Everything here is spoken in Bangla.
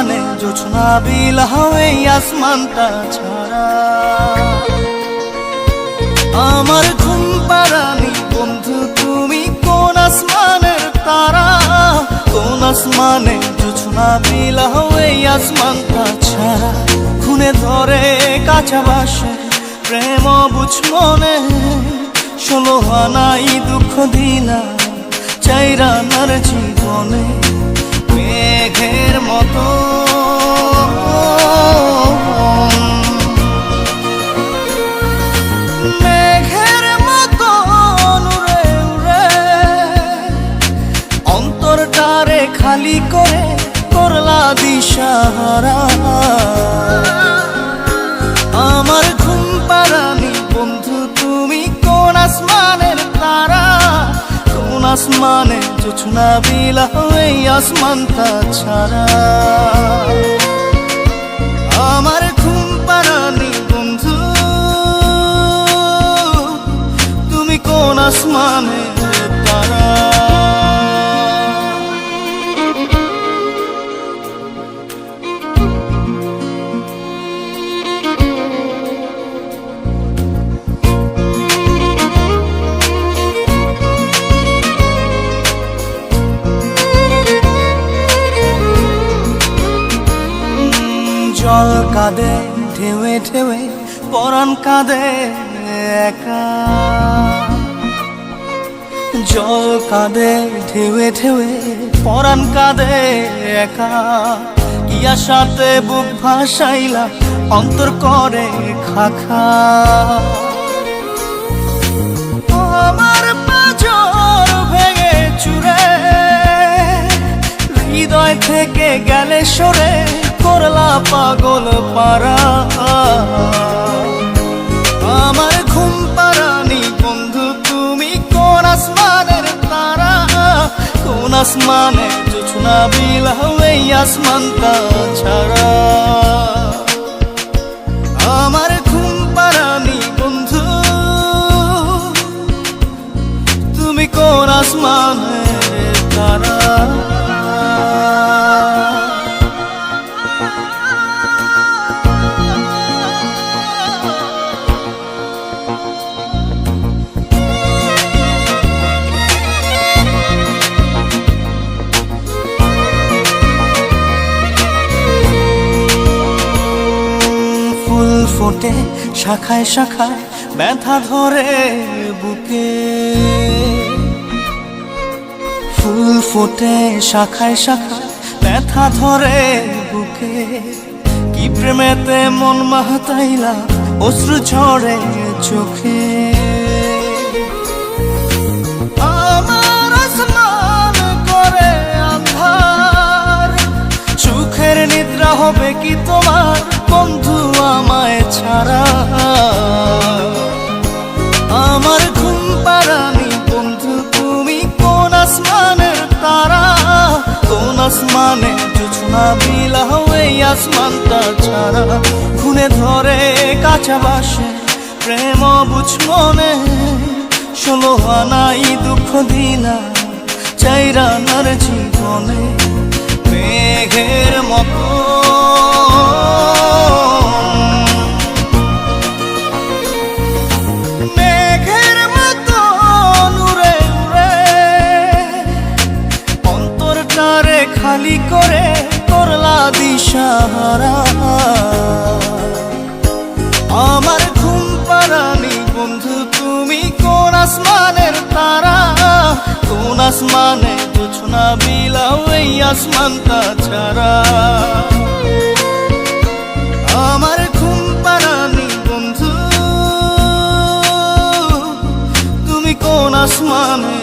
আসমানে জোছনা বিলাহ এই আসমানটা ছাড়া। আমার ঘুম পাড়ানি বন্ধু তুমি কোন আসমানের তারা, কোন আসমানে জোছনা বিলাহ এই আসমানটা ছাড়া। খুনে ধরে কাঁচা বাসে প্রেম বুঝ মনে, 16 আনাই দুঃখ দিলা চাইরা নার জীবনে। মেঘের মতো মেঘের মতো উড়ে উড়ে অন্তরটারে খালি করে করলা দিশাহারা। আমার ঘুম পাড়ানি বন্ধু তুমি কোন আসমানের তারা, কোন আসমানে জোছনা বিলাহ এই আসমানটা ছাড়া। আমার ঘুম পাড়ানি বন্ধু তুমি কোন আসমানের তারা। জল কাঁদে ঢেউে ঢেউে পরাণ কাঁদে একা, জল কাঁদে ঢেউে ঢেউে পরাণ কাঁদে একা। কি আশাতে বুক ভাসাইলা অন্তর করে খাখা। আমার পাঁজর ভেঙে চুরে হৃদয় থেকে গেলে সরে করলা পাগল পারা। আমার ঘুম পাড়ানি বন্ধু তুমি কোন আসমানের তারা, কোন আসমানে জোছনা বিলাহ এই আসমানটা ছাড়া। আমার ঘুম পাড়ানি বন্ধু তুমি কোন আসমানের তারা। ফোটে শাখায় শাখায় ব্যথা ধরে বুকে, ফুল ফোটে শাখায় শাখায় ব্যথা ধরে বুকে। কি প্রেমেতে মন মাহতাইলা অশ্রু ঝরে চোখে। আমার আসমান করে আন্ধার, সুখের নিদ্রা হবে কি তোমার বন্ধু আমায় ছাড়া। আমার ঘুম পাড়ানি বন্ধু তুমি কোন আসমানের তারা, কোন আসমানে জোছনা বিলাহ এই আসমানটা ছাড়া। খুনে ধরে কাঁচা বাসে প্রেম বুঝ মনে, 16 আনাই দুঃখ দিলা চাইরা নার জীবনে। মেঘের মতো মেঘের মতো উড়ে উড়ে অন্তরটারে খালি করে করলা দিশাহারা। আমার ঘুম পাড়ানি বন্ধু তুমি কোন আসমানের তারা, কোন আসমানে জোছনা বিলাহ এই আসমানটা ছাড়া। আমার ঘুম পাড়ানি বন্ধু তুমি কোন আসমানে